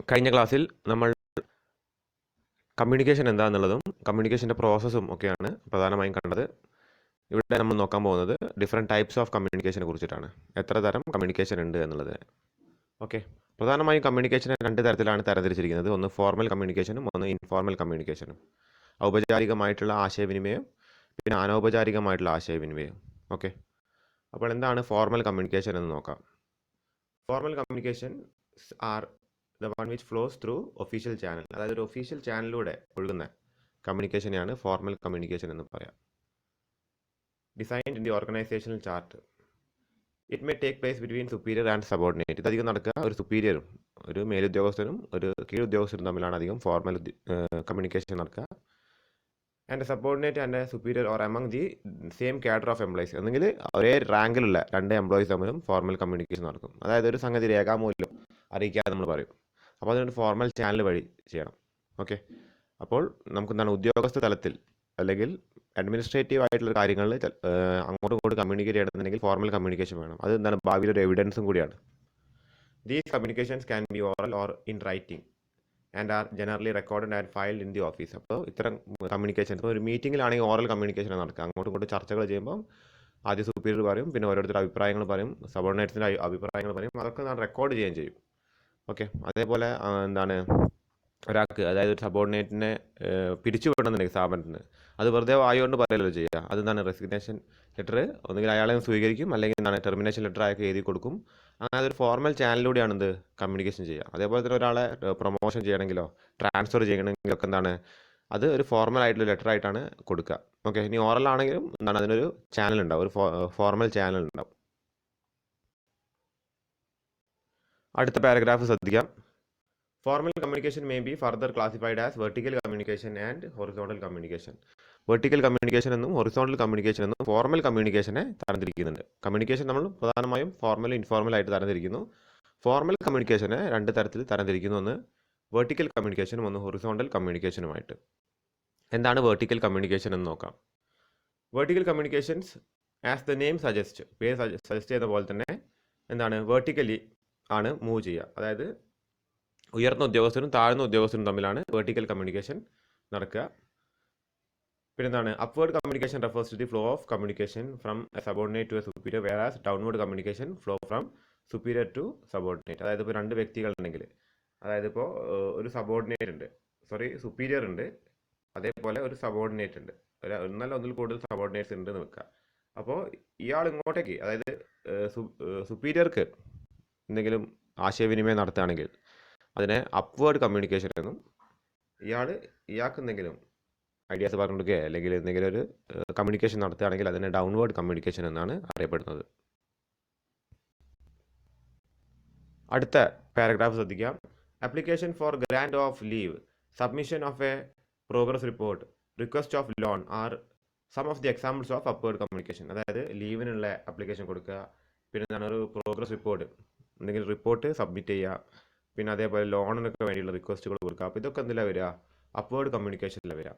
കഴിഞ്ഞ ക്ലാസ്സിൽ നമ്മൾ കമ്മ്യൂണിക്കേഷൻ എന്താണെന്നുള്ളതും കമ്മ്യൂണിക്കേഷൻ്റെ പ്രോസസ്സും ഒക്കെയാണ് പ്രധാനമായും കണ്ടത്. ഇവിടെ നമ്മൾ നോക്കാൻ പോകുന്നത് ഡിഫറെൻറ്റ് ടൈപ്സ് ഓഫ് കമ്മ്യൂണിക്കേഷനെ കുറിച്ചിട്ടാണ്. എത്ര തരം കമ്മ്യൂണിക്കേഷൻ ഉണ്ട് എന്നുള്ളത്. ഓക്കെ, പ്രധാനമായും കമ്മ്യൂണിക്കേഷനെ രണ്ട് തരത്തിലാണ് തരംതിരിച്ചിരിക്കുന്നത്. ഒന്ന് ഫോർമൽ കമ്മ്യൂണിക്കേഷനും ഒന്ന് ഇൻഫോർമൽ കമ്മ്യൂണിക്കേഷനും. ഔപചാരികമായിട്ടുള്ള ആശയവിനിമയം, പിന്നെ അനൗപചാരികമായിട്ടുള്ള ആശയവിനിമയം. ഓക്കെ, അപ്പോൾ എന്താണ് ഫോർമൽ കമ്മ്യൂണിക്കേഷൻ എന്ന് നോക്കാം. Formal communication are the one which flows through official channel. അതായത് ഒരു ഒഫീഷ്യൽ ചാനലിലൂടെ ഒഴുകുന്ന കമ്മ്യൂണിക്കേഷനെയാണ് ഫോർമൽ കമ്മ്യൂണിക്കേഷൻ എന്ന് പറയാം. Designed in the organisational chart. It may take place between superior and subordinate. ഇതധികം നടക്കുക ഒരു സുപ്പീരിയറും ഒരു മേലുദ്യോഗസ്ഥനും ഒരു കീഴുദ്യോഗസ്ഥരും തമ്മിലാണ് അധികം ഫോർമൽ കമ്മ്യൂണിക്കേഷൻ നടക്കുക. And subordinate and superior or among the same cadre of employees. എന്നെങ്കിൽ ഒരേ റാങ്കിലുള്ള രണ്ട് എംപ്ലോയീസ് തമ്മിലും ഫോർമൽ കമ്മ്യൂണിക്കേഷൻ നടക്കും. അതായത് ഒരു സംഗതി രേഖാമൂലം അറിയിക്കാതെ നമ്മൾ പറയും. അപ്പോൾ അതിനൊരു ഫോർമൽ ചാനൽ വഴി ചെയ്യണം. ഓക്കെ, അപ്പോൾ നമുക്ക് എന്താണ് ഉദ്യോഗസ്ഥ തലത്തിൽ അല്ലെങ്കിൽ അഡ്മിനിസ്ട്രേറ്റീവ് ആയിട്ടുള്ള കാര്യങ്ങളിൽ അങ്ങോട്ടും ഇങ്ങോട്ടും കമ്മ്യൂണിക്കേറ്റ് ചെയ്യണമെന്നുണ്ടെങ്കിൽ ഫോർമൽ കമ്മ്യൂണിക്കേഷൻ വേണം. അത് എന്താണ് ഭാവിയിൽ ഒരു എവിഡൻസും കൂടിയാണ്. These communications can be oral or in writing and are generally recorded and filed in the office. അപ്പോൾ ഇത്തരം കമ്മ്യൂണിക്കേഷൻ ഇപ്പോൾ ഒരു മീറ്റിങ്ങിലാണെങ്കിൽ ഓറൽ കമ്മ്യൂണിക്കേഷൻ നടക്കുക. അങ്ങോട്ടും ഇങ്ങോട്ടും ചർച്ചകൾ ചെയ്യുമ്പോൾ ആദ്യം സുപ്പീരിയർ പറയും, പിന്നെ ഓരോരുത്തരുടെ അഭിപ്രായങ്ങൾ പറയും, സബോർഡിനേറ്റ്സിൻ്റെ അഭിപ്രായങ്ങൾ പറയും, അതൊക്കെ ഞാൻ റെക്കോർഡ് ചെയ്യുകയും ചെയ്യും. ഓക്കെ, അതേപോലെ എന്താണ് ഒരാൾക്ക്, അതായത് ഒരു സബോർഡിനേറ്റിനെ പിരിച്ചു വിടണമെന്നുണ്ടെങ്കിൽ സ്ഥാപനത്തിന്, അത് വെറുതെ വായുകൊണ്ട് പറയലല്ലോ ചെയ്യുക. അതെന്താണ് റെസിഗ്നേഷൻ ലെറ്റർ ഒന്നുകിൽ അയാളെ സ്വീകരിക്കും, അല്ലെങ്കിൽ എന്താണ് ടെർമിനേഷൻ ലെറ്റർ അയാൾക്ക് എഴുതി കൊടുക്കും. അങ്ങനെ അതൊരു ഫോർമൽ ചാനലിലൂടെയാണ് എന്ത് കമ്മ്യൂണിക്കേഷൻ ചെയ്യുക. അതേപോലെ തന്നെ ഒരാളെ പ്രൊമോഷൻ ചെയ്യണമെങ്കിലോ ട്രാൻസ്ഫർ ചെയ്യണമെങ്കിലോ ഒക്കെ എന്താണ് അത് ഒരു ഫോർമൽ ആയിട്ടുള്ള ലെറ്റർ ആയിട്ടാണ് കൊടുക്കുക. ഓക്കെ, ഇനി ഓറൽ ആണെങ്കിലും എന്താണ് അതിനൊരു ചാനൽ ഉണ്ടാവും, ഒരു ഫോർമൽ ചാനൽ ഉണ്ടാവും. അടുത്ത പാരഗ്രാഫ് ശ്രദ്ധിക്കാം. Formal communication may be further classified as vertical communication and horizontal communication. Vertical communication എന്നും ഹൊറിസോണ്ടൽ കമ്മ്യൂണിക്കേഷൻ എന്നും ഫോർമൽ കമ്മ്യൂണിക്കേഷനെ തരംതിരിക്കുന്നുണ്ട്. കമ്മ്യൂണിക്കേഷൻ നമ്മൾ പ്രധാനമായും ഫോർമൽ ഇൻഫോർമൽ ആയിട്ട് തരംതിരിക്കുന്നു. ഫോർമൽ കമ്മ്യൂണിക്കേഷനെ രണ്ട് തരത്തിൽ തരംതിരിക്കുന്നു. ഒന്ന് വെർട്ടിക്കൽ കമ്മ്യൂണിക്കേഷനും ഒന്ന് ഹൊറിസോണ്ടൽ കമ്മ്യൂണിക്കേഷനുമായിട്ട്. എന്താണ് വെർട്ടിക്കൽ കമ്മ്യൂണിക്കേഷൻ എന്ന് നോക്കാം. Vertical communications as the name suggest, പേര് സജസ്റ്റ് ചെയ്ത പോലെ തന്നെ എന്താണ് വെർട്ടിക്കലി ആണ് മൂവ് ചെയ്യുക. അതായത് ഉയർന്ന ഉദ്യോഗസ്ഥരും താഴ്ന്ന ഉദ്യോഗസ്ഥരും തമ്മിലാണ് വെർട്ടിക്കൽ കമ്മ്യൂണിക്കേഷൻ നടക്കുക. പിന്നെ എന്താണ് upward communication refers to the flow of communication from a subordinate to a superior, whereas downward communication flow from superior to subordinate. അതായത് ഇപ്പോൾ രണ്ട് വ്യക്തികളുണ്ടെങ്കിൽ, അതായത് ഇപ്പോൾ ഒരു സബോർഡിനേറ്റ് ഉണ്ട്, സുപ്പീരിയർ ഉണ്ട്, അതേപോലെ ഒരു സബോർഡിനേറ്റ് ഉണ്ട്, ഒന്നല്ല ഒന്നിൽ കൂടുതൽ സബോർഡിനേറ്റ്സ് ഉണ്ട് എന്ന് വെക്കുക. അപ്പോൾ ഇയാൾ ഇങ്ങോട്ടേക്ക്, അതായത് സുപ്പീരിയർക്ക് എന്തെങ്കിലും ആശയവിനിമയം നടത്തുകയാണെങ്കിൽ അതിനെ അപ്വേർഡ് കമ്മ്യൂണിക്കേഷൻ എന്നും, ഇയാൾക്ക് എന്തെങ്കിലും ഐഡിയാസ് പറഞ്ഞു കൊടുക്കുക അല്ലെങ്കിൽ എന്തെങ്കിലും ഒരു കമ്മ്യൂണിക്കേഷൻ നടത്തുകയാണെങ്കിൽ അതിനെ ഡൗൺവേർഡ് കമ്മ്യൂണിക്കേഷൻ എന്നാണ് അറിയപ്പെടുന്നത്. അടുത്ത പാരഗ്രാഫ് ശ്രദ്ധിക്കാം. Application for grant of leave, submission of a progress report, request of loan are some of the examples of upward communication. അതായത് ലീവിനുള്ള ആപ്ലിക്കേഷൻ കൊടുക്കുക, പിന്നെ എന്താണ് ഒരു പ്രോഗ്രസ് റിപ്പോർട്ട്, എന്തെങ്കിലും റിപ്പോർട്ട് സബ്മിറ്റ് ചെയ്യുക, പിന്നെ അതേപോലെ ലോണിനൊക്കെ വേണ്ടിയുള്ള റിക്വസ്റ്റുകൾ കൊടുക്കുക. അപ്പോൾ ഇതൊക്കെ എന്തിലാണ് വരിക, അപ്വേർഡ് കമ്മ്യൂണിക്കേഷനിലാണ് വരിക.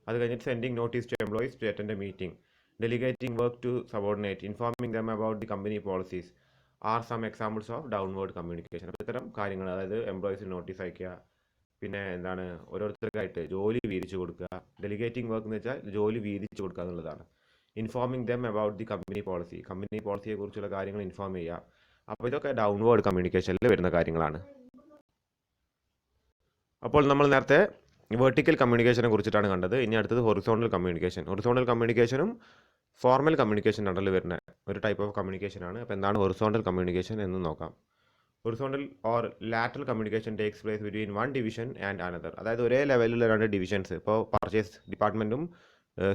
അത് കഴിഞ്ഞിട്ട് sending notice to employees to attend a meeting, delegating work to subordinate, informing them about the company policies are some examples of downward communication. അപ്പോൾ ഇത്തരം കാര്യങ്ങൾ, അതായത് എംപ്ലോയീസിന് നോട്ടീസ് അയക്കുക, പിന്നെ എന്താണ് ഓരോരുത്തർക്കായിട്ട് ജോലി വീതിച്ചു കൊടുക്കുക. ഡെലിഗേറ്റിംഗ് വർക്ക് എന്ന് വെച്ചാൽ ജോലി വീതിച്ചു കൊടുക്കുക എന്നുള്ളതാണ്. Informing them about the company policy, company പോളിസിയെ കുറിച്ചുള്ള കാര്യങ്ങൾ ഇൻഫോം ചെയ്യുക. അപ്പോൾ ഇതൊക്കെ ഡൗൺവേർഡ് കമ്മ്യൂണിക്കേഷനിൽ വരുന്ന കാര്യങ്ങളാണ്. അപ്പോൾ നമ്മൾ നേരത്തെ വെർട്ടിക്കൽ കമ്മ്യൂണിക്കേഷനെ കുറിച്ചിട്ടാണ് കണ്ടത്. ഇനി അടുത്തത് ഹൊറിസോണ്ടൽ കമ്മ്യൂണിക്കേഷൻ. ഹൊറിസോണ്ടൽ കമ്മ്യൂണിക്കേഷനും ഫോർമൽ കമ്മ്യൂണിക്കേഷൻ അണ്ടറിൽ വരുന്ന ഒരു ടൈപ്പ് ഓഫ് കമ്മ്യൂണിക്കേഷൻ ആണ്. അപ്പോൾ എന്താണ് ഹൊറിസോണ്ടൽ കമ്മ്യൂണിക്കേഷൻ എന്ന് നോക്കാം. Horizontal or lateral communication takes place between one division and another. അതായത് ഒരേ ലെവലിലുള്ള രണ്ട് ഡിവിഷൻസ്, ഇപ്പോൾ പർച്ചേസ് ഡിപ്പാർട്ട്മെൻറ്റും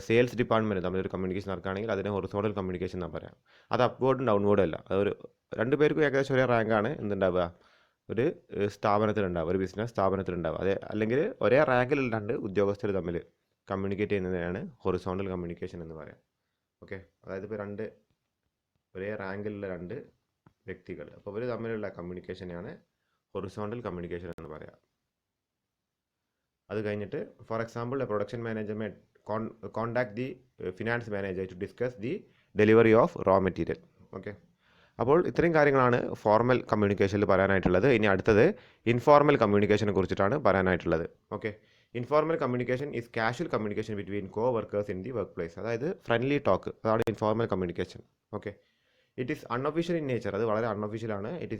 സെയിൽസ് ഡിപ്പാർട്ട്മെൻറ്റും തമ്മിലൊരു കമ്മ്യൂണിക്കേഷൻ നടക്കുകയാണെങ്കിൽ അതിനെ ഹൊറിസോണ്ടൽ കമ്മ്യൂണിക്കേഷൻ എന്ന് പറയാം. അത് അപ്വേർഡും ഡൗൺവേർഡും അല്ല, അതൊരു രണ്ടുപേർക്കും ഏകദേശം ഒരേ റാങ്കാണ് എന്തുണ്ടാവുക, ഒരു സ്ഥാപനത്തിലുണ്ടാവുക, ഒരു ബിസിനസ് സ്ഥാപനത്തിലുണ്ടാവുക. അതെ, അല്ലെങ്കിൽ ഒരേ റാങ്കിലുള്ള രണ്ട് ഉദ്യോഗസ്ഥർ തമ്മിൽ കമ്മ്യൂണിക്കേറ്റ് ചെയ്യുന്നതിനാണ് ഹൊറിസോണ്ടൽ കമ്മ്യൂണിക്കേഷൻ എന്ന് പറയാം. ഓക്കെ, അതായത് ഇപ്പോൾ ഒരേ റാങ്കിലുള്ള രണ്ട് വ്യക്തികൾ, അപ്പോൾ ഇവർ തമ്മിലുള്ള കമ്മ്യൂണിക്കേഷനെയാണ് ഹൊറിസോണ്ടൽ കമ്മ്യൂണിക്കേഷൻ എന്ന് പറയാം. അത് കഴിഞ്ഞിട്ട് for example a production manager may contact the finance manager to discuss the delivery of raw material. Okay, അപ്പോൾ ഇത്രയും കാര്യങ്ങളാണ് ഫോർമൽ കമ്മ്യൂണിക്കേഷനിൽ പറയാനായിട്ടുള്ളത്. ഇനി അടുത്തത് ഇൻഫോർമൽ കമ്മ്യൂണിക്കേഷനെ കുറിച്ചിട്ടാണ് പറയാനായിട്ടുള്ളത്. Okay, informal communication is casual communication between co workers in the work place. അതായത് ഫ്രണ്ട്ലി ടോക്ക്, അതാണ് informal communication. Okay, it is unofficial in nature, അത് വളരെ അൺഒഫീഷ്യലാണ്. It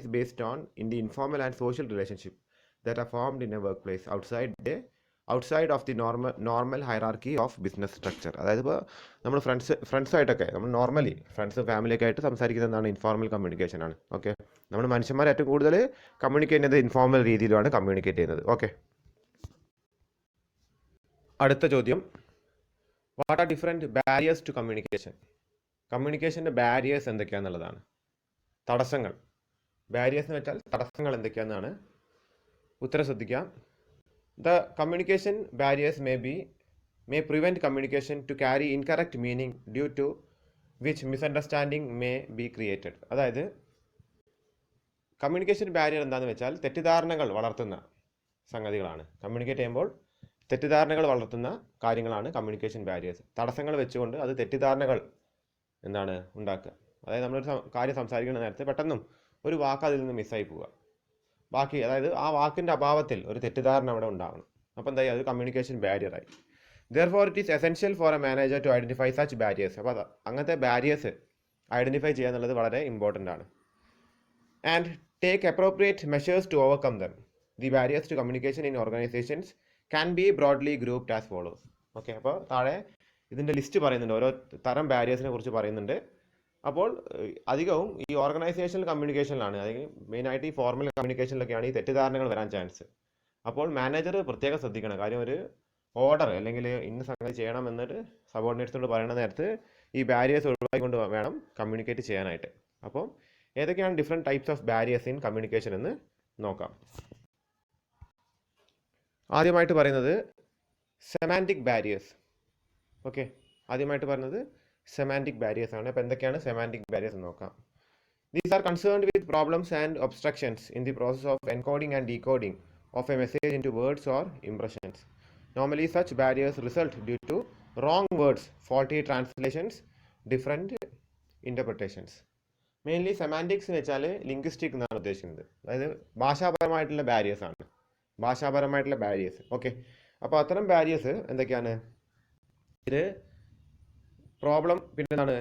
is based on in the informal and social relationship that are formed in a work place outside of the normal hierarchy of business structure. അതായത് ഇപ്പോൾ നമ്മൾ ഫ്രണ്ട്സായിട്ടൊക്കെ നമ്മൾ normally ഫാമിലിയൊക്കെ ആയിട്ട് സംസാരിക്കുന്നതാണ് ഇൻഫോർമൽ കമ്മ്യൂണിക്കേഷൻ ആണ്. ഓക്കെ, നമ്മൾ മനുഷ്യന്മാർ ഏറ്റവും കൂടുതൽ കമ്മ്യൂണിക്കേറ്റ് ചെയ്യുന്നത് ഇൻഫോർമൽ രീതിയിലാണ് കമ്മ്യൂണിക്കേറ്റ് ചെയ്യുന്നത്. ഓക്കെ, അടുത്ത ചോദ്യം, what are different barriers to communication? കമ്മ്യൂണിക്കേഷൻ്റെ ബാരിയേഴ്സ് എന്തൊക്കെയാണെന്നുള്ളതാണ്. തടസ്സങ്ങൾ, ബാരിയേഴ്സ് എന്ന് വെച്ചാൽ തടസ്സങ്ങൾ എന്തൊക്കെയാണെന്നാണ്. ഉത്തരം ശ്രദ്ധിക്കാം. The communication barriers may prevent communication to carry incorrect meaning due to which misunderstanding may be created. അതായത് കമ്മ്യൂണിക്കേഷൻ ബാരിയർ എന്താണെന്ന് വെച്ചാൽ തെറ്റിദ്ധാരണകൾ വളർത്തുന്ന സംഗതികളാണ്. കമ്മ്യൂണിക്കേറ്റ് ചെയ്യുമ്പോൾ തെറ്റിദ്ധാരണകൾ വളർത്തുന്ന കാര്യങ്ങളാണ് കമ്മ്യൂണിക്കേഷൻ ബാരിയേഴ്സ്. തടസ്സങ്ങൾ വെച്ചുകൊണ്ട് അത് തെറ്റിദ്ധാരണകൾ ഉണ്ടാക്കുക. അതായത് നമ്മളൊരു കാര്യം സംസാരിക്കുന്ന നേരത്തെ പെട്ടെന്നും ഒരു വാക്ക് അതിൽ നിന്ന് മിസ്സായി പോവുക. ബാക്കി, അതായത് ആ വാക്കിൻ്റെ അഭാവത്തിൽ ഒരു തെറ്റിദ്ധാരണ അവിടെ ഉണ്ടാവണം. അപ്പോൾ എന്തായി, അത് communication ബാരിയറായി. Therefore it is essential for a manager to identify such barriers. അപ്പോൾ അങ്ങനത്തെ ബാരിയേഴ്സ് ഐഡൻറ്റിഫൈ ചെയ്യുക എന്നുള്ളത് വളരെ ഇമ്പോർട്ടൻ്റ് ആണ്. And take appropriate measures to overcome them. The barriers to communication in organizations can be broadly grouped as follows. Okay, അപ്പോൾ താഴെ ഇതിൻ്റെ list പറയുന്നുണ്ട്, ഓരോ തരം ബാരിയേഴ്സിനെ കുറിച്ച് പറയുന്നുണ്ട്. അപ്പോൾ അധികവും ഈ ഓർഗനൈസേഷണൽ കമ്മ്യൂണിക്കേഷനിലാണ്, അതായത് മെയിനായിട്ട് ഈ ഫോർമൽ കമ്മ്യൂണിക്കേഷനിലൊക്കെയാണ് ഈ തെറ്റിദ്ധാരണകൾ വരാൻ ചാൻസ്. അപ്പോൾ മാനേജർ പ്രത്യേകം ശ്രദ്ധിക്കണം. കാര്യം ഒരു ഓർഡർ അല്ലെങ്കിൽ ഇന്ന സംഗതി ചെയ്യണം എന്നിട്ട് സബോർഡിനേറ്റ്സിനോട് പറയുന്ന നേരത്ത് ഈ ബാരിയേഴ്സ് ഒഴിവാക്കിക്കൊണ്ട് വേണം കമ്മ്യൂണിക്കേറ്റ് ചെയ്യാനായിട്ട്. അപ്പോൾ ഏതൊക്കെയാണ് different types of barriers in communication എന്ന് നോക്കാം. ആദ്യമായിട്ട് പറയുന്നത് സെമാൻറ്റിക് ബാരിയേഴ്സ്. ഓക്കെ, ആദ്യമായിട്ട് പറയുന്നത് സെമാൻറ്റിക് ബാരിയേഴ്സ് ആണ്. അപ്പോൾ എന്തൊക്കെയാണ് സെമാൻറ്റിക് ബാരിയേഴ്സ് എന്ന് നോക്കാം. These are concerned with problems and obstructions in the process of encoding and decoding of a message into words or impressions. Normally such barriers result due to wrong words, faulty translations, different interpretations. Mainly semantics എന്ന് വെച്ചാൽ linguistic എന്നാണ് ഉദ്ദേശിക്കുന്നത്. അതായത് ഭാഷാപരമായിട്ടുള്ള barriers ആണ്, ഭാഷാപരമായിട്ടുള്ള barriers. Okay, അപ്പോൾ അത്തരം barriers എന്തൊക്കെയാണ്? ഇത് പ്രോബ്ലം, പിന്നെ എന്താണ്,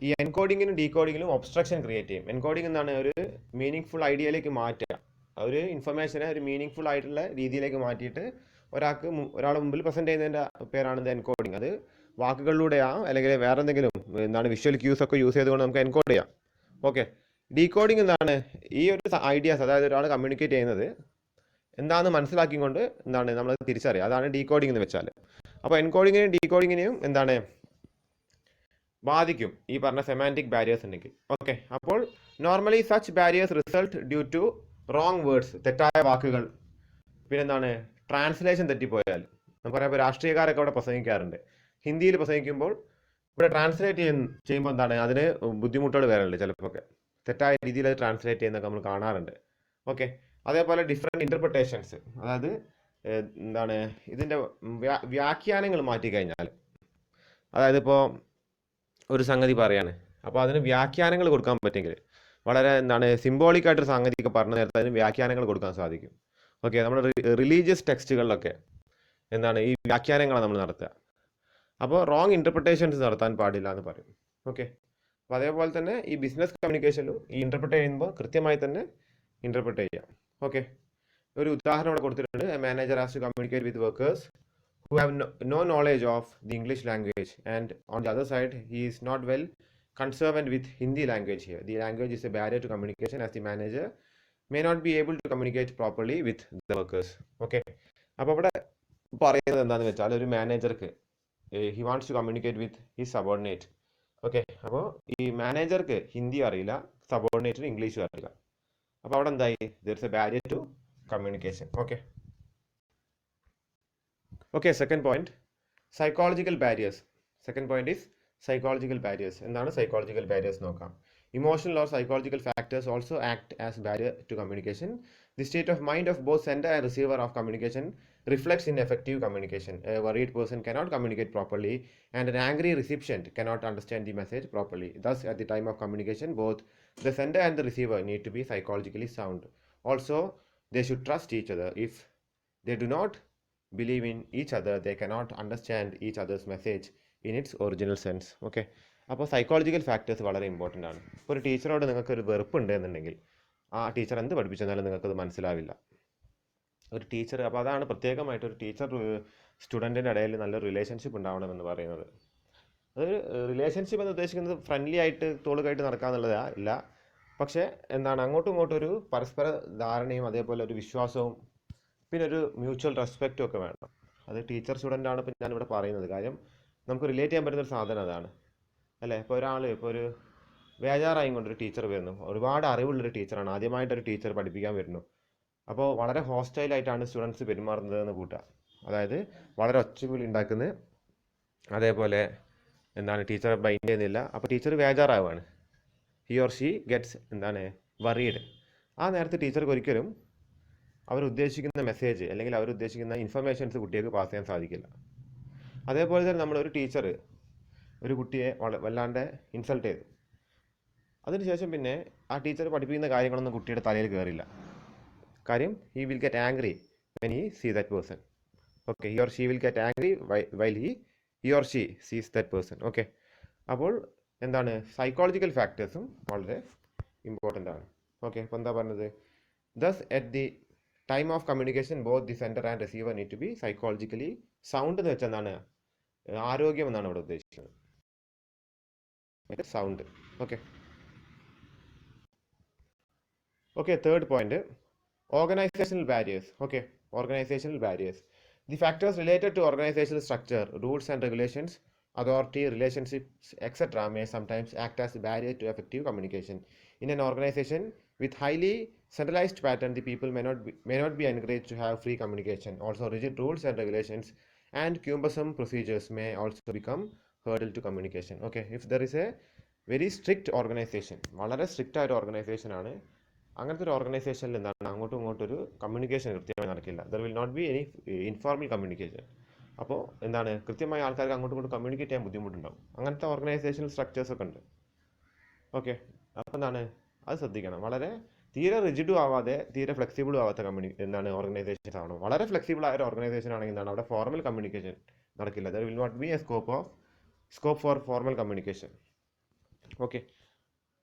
ഈ എൻകോഡിങ്ങിനും ഡീകോഡിങ്ങിലും ഒബ്സ്ട്രക്ഷൻ ക്രിയേറ്റ് ചെയ്യും. എൻകോഡിങ് എന്താണ്, ഒരു മീനിങ് ഫുൾ ഐഡിയയിലേക്ക് മാറ്റുക, ഒരു ഇൻഫർമേഷനെ ഒരു മീനിങ് ഫുൾ ആയിട്ടുള്ള രീതിയിലേക്ക് മാറ്റിയിട്ട് ഒരാളുടെ മുമ്പിൽ പ്രസൻറ്റ് ചെയ്യുന്നതിൻ്റെ പേരാണ് ഇത് എൻകോഡിങ്. അത് വാക്കുകളിലൂടെയാണ്, അല്ലെങ്കിൽ വേറെ എന്തെങ്കിലും വിഷ്വൽ ക്യൂസ് ഒക്കെ യൂസ് ചെയ്തുകൊണ്ട് നമുക്ക് എൻകോഡ് ചെയ്യാം. ഓക്കെ, ഡീകോഡിങ് എന്താണ്, ഈ ഒരു ഐഡിയാസ്, അതായത് ഒരാൾ കമ്മ്യൂണിക്കേറ്റ് ചെയ്യുന്നത് എന്താണെന്ന് മനസ്സിലാക്കിക്കൊണ്ട് നമ്മൾ തിരിച്ചറിയുക, അതാണ് ഡീകോഡിങ് എന്ന് വെച്ചാൽ. അപ്പോൾ എൻകോഡിങ്ങിനെയും ഡീകോഡിങ്ങിനെയും ബാധിക്കും ഈ പറഞ്ഞ സെമാൻറ്റിക് ബാരിയേഴ്സ് ഉണ്ടെങ്കിൽ. ഓക്കെ, അപ്പോൾ normally such barriers result due to wrong words, തെറ്റായ വാക്കുകൾ. പിന്നെ ട്രാൻസ്ലേഷൻ തെറ്റിപ്പോയാൽ, നമുക്കറിയാം രാഷ്ട്രീയക്കാരൊക്കെ അവിടെ പ്രസംഗിക്കാറുണ്ട്. ഹിന്ദിയിൽ പ്രസംഗിക്കുമ്പോൾ ഇവിടെ ട്രാൻസ്ലേറ്റ് ചെയ്യുമ്പോൾ അതിന് ബുദ്ധിമുട്ടുകൾ വരാറുണ്ട്. ചിലപ്പോൾ തെറ്റായ രീതിയിൽ അത് ട്രാൻസ്ലേറ്റ് ചെയ്യുന്നതൊക്കെ നമ്മൾ കാണാറുണ്ട്. ഓക്കെ, അതേപോലെ ഡിഫറെൻറ്റ് ഇൻ്റർപ്രിട്ടേഷൻസ്, അതായത് ഇതിൻ്റെ വ്യാഖ്യാനങ്ങൾ മാറ്റിക്കഴിഞ്ഞാൽ, അതായത് ഇപ്പോൾ ഒരു സംഗതി പറയാണ്, അപ്പോൾ അതിന് വ്യാഖ്യാനങ്ങൾ കൊടുക്കാൻ പറ്റുമെങ്കിൽ, വളരെ സിംബോളിക്കായിട്ടൊരു സംഗതിയൊക്കെ പറഞ്ഞ നേരത്തെ അതിന് വ്യാഖ്യാനങ്ങൾ കൊടുക്കാൻ സാധിക്കും. ഓക്കെ, നമ്മുടെ റിലീജിയസ് ടെക്സ്റ്റുകളിലൊക്കെ ഈ വ്യാഖ്യാനങ്ങളാണ് നമ്മൾ നടത്തുക. അപ്പോൾ റോങ് ഇൻ്റർപ്രിട്ടേഷൻസ് നടത്താൻ പാടില്ല എന്ന് പറയും. ഓക്കെ, അപ്പോൾ അതേപോലെ തന്നെ ഈ ബിസിനസ് കമ്മ്യൂണിക്കേഷനിലും ഈ ഇൻ്റർപ്രിറ്റ് ചെയ്യുമ്പോൾ കൃത്യമായി തന്നെ ഇൻ്റർപ്രിറ്റ് ചെയ്യാം. ഓക്കെ, ഒരു ഉദാഹരണം ഇവിടെ കൊടുത്തിട്ടുണ്ട്. A manager has to communicate with workers who have no knowledge of the English language, and on the other side he is not well conversant with Hindi language. Here the language is a barrier to communication, as the manager may not be able to communicate properly with the workers. Okay, അപ്പോൾ ഇവിടെ പറയുന്നത് എന്താണെന്ന് വെച്ചാൽ, ഒരു മാനേജർക്ക് he wants to communicate with his subordinate. Okay, അപ്പോൾ ഈ മാനേജർക്ക് ഹിന്ദി അറിയില്ല, സബോർഡിനേറ്റിന് ഇംഗ്ലീഷും അറിയില്ല. അപ്പോൾ അവിടെ there is a barrier to communication. Okay, second point, psychological barriers. Second point is psychological barriers. എന്താണ് psychological barriers നോക്കാം. Emotional or psychological factors also act as barrier to communication. The state of mind of both sender and receiver of communication reflects in effective communication. A worried person cannot communicate properly, and an angry recipient cannot understand the message properly. Thus, at the time of communication, both the sender and the receiver need to be psychologically sound. Also, they should trust each other. If they do not believe in each other, they cannot understand each other's message in its original sense. Okay. അപ്പോൾ psychological factors വളരെ important ആണ്. ഇപ്പോൾ ഒരു ടീച്ചറോട് നിങ്ങൾക്കൊരു വെറുപ്പുണ്ട് എന്നുണ്ടെങ്കിൽ ആ teacher എന്ത് പഠിപ്പിച്ചെന്നാലും നിങ്ങൾക്കത് മനസ്സിലാവില്ല. ഒരു ടീച്ചർ, അപ്പോൾ അതാണ് പ്രത്യേകമായിട്ട് ഒരു ടീച്ചർ സ്റ്റുഡൻറ്റിൻ്റെ ഇടയിൽ നല്ലൊരു റിലേഷൻഷിപ്പ് ഉണ്ടാവണമെന്ന് പറയുന്നത്. അതൊരു റിലേഷൻഷിപ്പ് എന്ന് ഉദ്ദേശിക്കുന്നത് ഫ്രണ്ട്ലി ആയിട്ട് തോളുകായിട്ട് നടക്കാന്നുള്ളതാ ഇല്ല, പക്ഷേ എന്താണ് അങ്ങോട്ടും ഇങ്ങോട്ടും ഒരു പരസ്പര ധാരണയും അതേപോലെ ഒരു വിശ്വാസവും പിന്നെ ഒരു മ്യൂച്വൽ റെസ്പെക്റ്റും ഒക്കെ വേണം. അത് ടീച്ചർ സ്റ്റുഡൻ്റ് ആണ് ഇപ്പം ഞാനിവിടെ പറയുന്നത്. കാര്യം നമുക്ക് റിലേറ്റ് ചെയ്യാൻ പറ്റുന്നൊരു സാധനം അതാണ് അല്ലേ. ഇപ്പോൾ ഇപ്പോൾ ഒരു ബേജാറായും കൊണ്ടൊരു ടീച്ചർ വരുന്നു, ഒരുപാട് അറിവുള്ളൊരു ടീച്ചറാണ്, ആദ്യമായിട്ടൊരു ടീച്ചർ പഠിപ്പിക്കാൻ വരുന്നു. അപ്പോൾ വളരെ ഹോസ്റ്റൈലായിട്ടാണ് സ്റ്റുഡൻസ് പെരുമാറുന്നത് എന്ന് കൂട്ടുക. അതായത് വളരെ ഒച്ചവിളി ഉണ്ടാക്കുന്നത്, അതേപോലെ എന്താണ് ടീച്ചറെ ബൈൻഡ് ചെയ്യുന്നില്ല. അപ്പോൾ ടീച്ചർ ബേജാറാവുകയാണ്. He or she gets worried. ആ നേരത്തെ ടീച്ചർക്ക് ഒരിക്കലും അവരുദ്ദേശിക്കുന്ന മെസ്സേജ് അല്ലെങ്കിൽ അവരുദ്ദേശിക്കുന്ന ഇൻഫർമേഷൻസ് കുട്ടികൾക്ക് പാസ് ചെയ്യാൻ സാധിക്കില്ല. അതേപോലെ തന്നെ നമ്മളൊരു ടീച്ചർ ഒരു കുട്ടിയെ വല്ലാണ്ട് ഇൻസൾട്ട് ചെയ്തു, അതിനുശേഷം പിന്നെ ആ ടീച്ചർ പഠിപ്പിക്കുന്ന കാര്യങ്ങളൊന്നും കുട്ടിയുടെ തലയിൽ കയറില്ല. കാര്യം he will get angry when he see that person. Okay, he or she will get angry while he or she sees that person. Okay, അപ്പോൾ എന്താണ് സൈക്കോളജിക്കൽ ഫാക്ടേഴ്സും വളരെ ഇമ്പോർട്ടൻ്റ് ആണ്. ഓക്കെ, അപ്പോൾ എന്താ പറഞ്ഞത്? Thus at the time of communication both the sender and receiver need to be psychologically sound എന്ന് വെച്ചാൽ എന്താണ്? ആരോഗ്യം എന്നാണ് ഇവിടെ ഉദ്ദേശിക്കുന്നത്. Sound. Okay okay third point, organizational barriers. Okay, organizational barriers. The factors related to organizational structure, rules and regulations, authority, relationships, etc. may sometimes act as a barrier to effective communication. In an organization with highly centralized pattern, the people may not be encouraged to have free communication. Also, rigid rules and regulations and cumbersome procedures may also become hurdle to communication. Okay, if there is a very strict organization, വളരെ strict ആയ ഒരു organisation ആണ്, അങ്ങനത്തെ ഒരു ഓർഗനൈസേഷനിൽ എന്താണ് അങ്ങോട്ടും ഇങ്ങോട്ടും ഒരു കമ്മ്യൂണിക്കേഷൻ കൃത്യമായി നടക്കില്ല. There will not be any informal communication. അപ്പോൾ എന്താണ് കൃത്യമായി ആൾക്കാർക്ക് അങ്ങോട്ടും ഇങ്ങോട്ടും കമ്മ്യൂണിക്കേറ്റ് ചെയ്യാൻ ബുദ്ധിമുട്ടുണ്ടാവും. അങ്ങനത്തെ ഓർഗനൈസേഷണൽ സ്ട്രക്ചേഴ്സ് ഒക്കെ ഉണ്ട്. ഓക്കെ, അപ്പോൾ എന്താണ് അത് ശ്രദ്ധിക്കണം. വളരെ തീരെ റിജിഡും ആവാതെ തീരെ ഫ്ലെക്സിബിളും ആവാത്ത ഓർഗനൈസേഷൻസ് ആവണം. വളരെ ഫ്ലെക്സിബിൾ ആയ ഒരു ഓർഗനൈസേഷൻ ആണെങ്കിൽ എന്താണ് അവിടെ ഫോർമൽ കമ്മ്യൂണിക്കേഷൻ നടക്കില്ല. There will not be a scope for formal communication. Okay,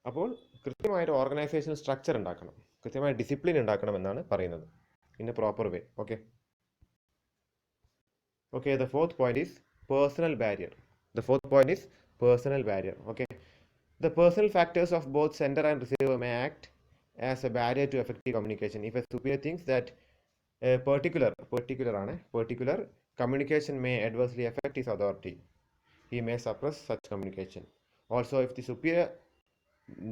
അപ്പോൾ കൃത്യമായൊരു ഓർഗനൈസേഷൻ സ്ട്രക്ചർ ഉണ്ടാക്കണം, കൃത്യമായ ഡിസിപ്ലിൻ ഉണ്ടാക്കണം എന്നാണ് പറയുന്നത്, in A proper way. Okay okay the fourth point is personal barrier. Okay, the personal factors of both sender and receiver may act as a barrier to effective communication. If a superior thinks that a particular communication may adversely affect his authority, he may suppress such communication. Also, if the superior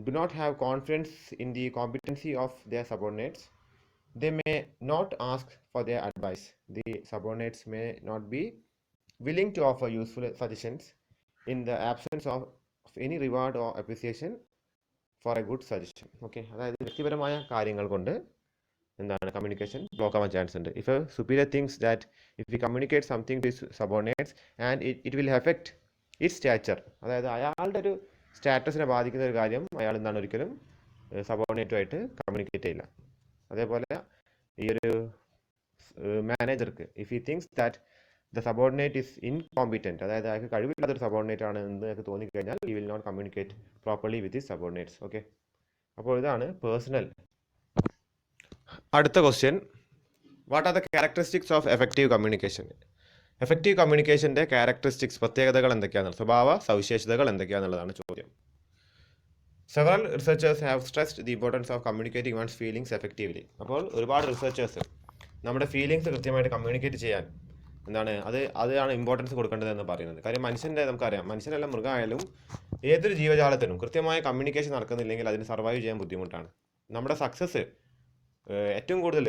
do not have confidence in the competency of their subordinates, they may not ask for their advice. The subordinates may not be willing to offer useful suggestions in the absence of any reward or appreciation for a good suggestion. Okay, അതായത് വ്യക്തിപരമായ കാര്യങ്ങൾ കൊണ്ട് എന്താണ് communication block ആവാൻ chance ഉണ്ട്. If A superior thinks that if we communicate something to his subordinates and it will affect its stature, അതായത് അയാളുടെ ഒരു സ്റ്റാറ്റസിനെ ബാധിക്കുന്ന ഒരു കാര്യം അയാൾ എന്താണ് ഒരിക്കലും സബോർഡിനേറ്റുമായിട്ട് കമ്മ്യൂണിക്കേറ്റ് ചെയ്യില്ല. അതേപോലെ ഈ ഒരു മാനേജർക്ക് if he thinks that the subordinate is incompetent, അതായത് അയാൾക്ക് കഴിവില്ലാത്തൊരു സബോർഡിനേറ്റ് ആണ് എന്ന് അയാൾക്ക് തോന്നിക്കഴിഞ്ഞാൽ he will not communicate properly with his subordinates. Okay, അപ്പോൾ ഇതാണ് പേഴ്സണൽ. അടുത്ത question, what are the characteristics of effective communication? Effective കമ്മ്യൂണിക്കേഷൻ്റെ ക്യാരക്ടറിസ്റ്റിക്സ്, പ്രത്യേകതകൾ എന്തൊക്കെയാണെന്ന്, സ്വഭാവ സവിശേഷതകൾ എന്തൊക്കെയാണെന്നുള്ളതാണ് ചോദ്യം. Several researchers have stressed the importance of communicating one's feelings effectively. അപ്പോൾ ഒരുപാട് റിസർച്ചേഴ്സ് നമ്മുടെ ഫീലിംഗ്സ് കൃത്യമായിട്ട് കമ്മ്യൂണിക്കേറ്റ് ചെയ്യാൻ അതാണ് ഇമ്പോർട്ടൻസ് കൊടുക്കേണ്ടതെന്ന് പറയുന്നത്. കാര്യം നമുക്കറിയാം, മനുഷ്യനല്ല മൃഗമായാലും ഏതൊരു ജീവജാലത്തിനും കൃത്യമായ കമ്മ്യൂണിക്കേഷൻ നടക്കുന്നില്ലെങ്കിൽ അതിന് സർവൈവ് ചെയ്യാൻ ബുദ്ധിമുട്ടാണ്. നമ്മുടെ സക്സസ് ഏറ്റവും കൂടുതൽ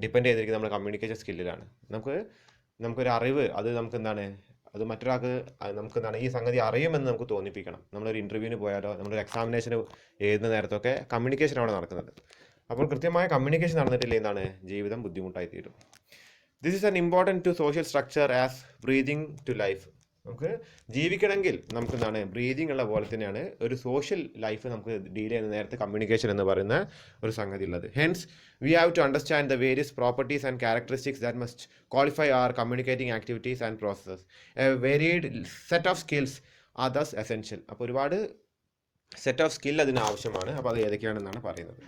ഡിപ്പെൻഡ് ചെയ്തിരിക്കുന്നത് നമ്മുടെ കമ്മ്യൂണിക്കേഷൻ സ്കില്ലിലാണ്. നമുക്കൊരു അറിവ് അത് നമുക്ക് അത് മറ്റൊരാൾക്ക് നമുക്ക് എന്താണ് ഈ സംഗതി അറിയുമെന്ന് നമുക്ക് തോന്നിപ്പിക്കണം. നമ്മളൊരു ഇൻ്റർവ്യൂവിന് പോയാലോ നമ്മളൊരു എക്സാമിനേഷന് എഴുതുന്ന നേരത്തൊക്കെ കമ്മ്യൂണിക്കേഷൻ അവിടെ നടക്കുന്നത്. അപ്പോൾ കൃത്യമായ കമ്മ്യൂണിക്കേഷൻ നടന്നിട്ടില്ല എന്താണ് ജീവിതം ബുദ്ധിമുട്ടായി തീരും. This is an important to social structure as breathing to life. നമുക്ക് ജീവിക്കണമെങ്കിൽ നമുക്ക് എന്താണ് ബ്രീതിങ് ഉള്ള പോലെ തന്നെയാണ് ഒരു സോഷ്യൽ ലൈഫ് നമുക്ക് ഡീൽ ചെയ്യുന്ന നേരത്തെ കമ്മ്യൂണിക്കേഷൻ എന്ന് പറയുന്ന ഒരു സംഗതി ഉള്ളത്. Hence we have to understand the various properties and characteristics that must qualify our communicating activities and processes. A varied set of skills are thus essential. അപ്പോൾ ഒരുപാട് സെറ്റ് ഓഫ് സ്കിൽ അതിന് ആവശ്യമാണ്. അപ്പോൾ അത് ഏതൊക്കെയാണെന്നാണ് പറയുന്നത്.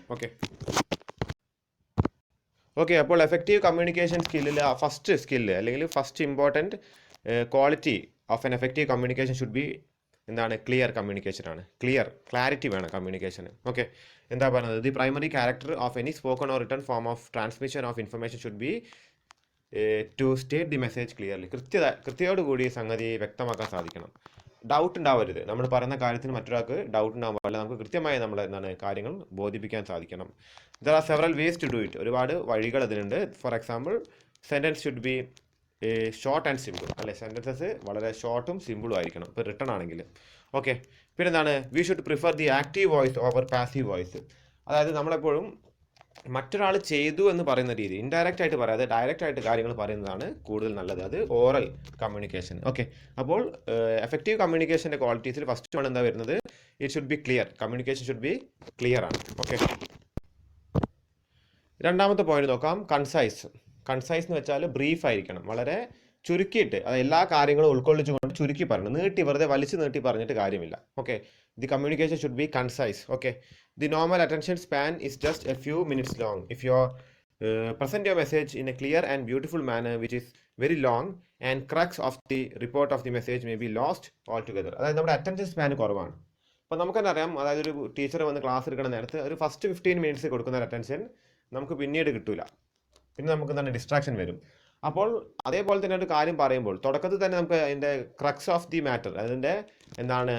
ഓക്കെ അപ്പോൾ എഫക്റ്റീവ് കമ്മ്യൂണിക്കേഷൻ സ്കില്ലിൽ first skill അല്ലെങ്കിൽ first important quality of an effective communication should be എന്താണ് ക്ലിയർ കമ്മ്യൂണിക്കേഷൻ ആണ്. ക്ലാരിറ്റി വേണം കമ്മ്യൂണിക്കേഷന്. ഓക്കെ എന്താ പറയുന്നത്, the primary character of any spoken or written form of transmission of information should be to state the message clearly. കൃത്യതയോടുകൂടി സംഗതി വ്യക്തമാക്കാൻ സാധിക്കണം. ഡൗട്ട് ഉണ്ടാവരുത്. നമ്മൾ പറയുന്ന കാര്യത്തിന് മറ്റൊരാൾക്ക് ഡൗട്ട് ഉണ്ടാകാൻ പാടില്ല. നമുക്ക് കൃത്യമായി നമ്മൾ എന്താണ് കാര്യങ്ങൾ ബോധിപ്പിക്കാൻ സാധിക്കണം. There are several ways to do it. ഒരുപാട് വഴികൾ അതിലുണ്ട്. For example sentence should be short and simple അല്ലെ. സെൻറ്റൻസസ് വളരെ ഷോർട്ടും സിമ്പിളും ആയിരിക്കണം ഇപ്പോൾ റിട്ടൺ ആണെങ്കിൽ. ഓക്കെ പിന്നെ എന്താണ് we should prefer the active voice over passive voice. അതായത് നമ്മളെപ്പോഴും മറ്റൊരാൾ ചെയ്തു എന്ന് പറയുന്ന രീതി ഇൻഡയറക്റ്റ് ആയിട്ട് പറയാതെ ഡയറക്റ്റ് ആയിട്ട് കാര്യങ്ങൾ പറയുന്നതാണ് കൂടുതൽ നല്ലത്. അത് ഓറൽ കമ്മ്യൂണിക്കേഷൻ. ഓക്കെ അപ്പോൾ എഫക്റ്റീവ് കമ്മ്യൂണിക്കേഷൻ്റെ ക്വാളിറ്റീസിൽ ഫസ്റ്റ് ആണ് എന്താ വരുന്നത്, it should B clear. Communication should B clear ആണ്. ഓക്കെ രണ്ടാമത്തെ പോയിന്റ് നോക്കാം, കൺസൈസ്. കൺസൈസ് എന്ന് വെച്ചാൽ ബ്രീഫ് ആയിരിക്കണം, വളരെ ചുരുക്കിയിട്ട് അത് എല്ലാ കാര്യങ്ങളും ഉൾക്കൊള്ളിച്ചുകൊണ്ട് ചുരുക്കി പറയണം. വെറുതെ വലിച്ചു നീട്ടി പറഞ്ഞിട്ട് കാര്യമില്ല. Okay the communication should B concise. Okay the normal attention span is just A few minutes long. If you present your message in a clear and beautiful manner which is very long and crux of the report of the message may be lost altogether. അതായത് നമ്മുടെ attention span കുറവാണ്. അപ്പോൾ നമുക്കെന്നെ അറിയാം, അതായത് ഒരു teacher വന്ന് class എടുക്കുന്ന നേരത്ത് ഒരു ഫസ്റ്റ് 15 മിനിറ്റ്സ് കൊടുക്കുന്ന ഒരു അറ്റൻഷൻ നമുക്ക് പിന്നീട് കിട്ടില്ല. പിന്നെ നമുക്ക് എന്താണ് ഡിസ്ട്രാക്ഷൻ വരും. അപ്പോൾ അതേപോലെ തന്നെ ഒരു കാര്യം പറയുമ്പോൾ തുടക്കത്തിൽ തന്നെ നമുക്ക് അതിൻ്റെ ക്രക്സ് ഓഫ് ദി മാറ്റർ, അതിൻ്റെ എന്താണ്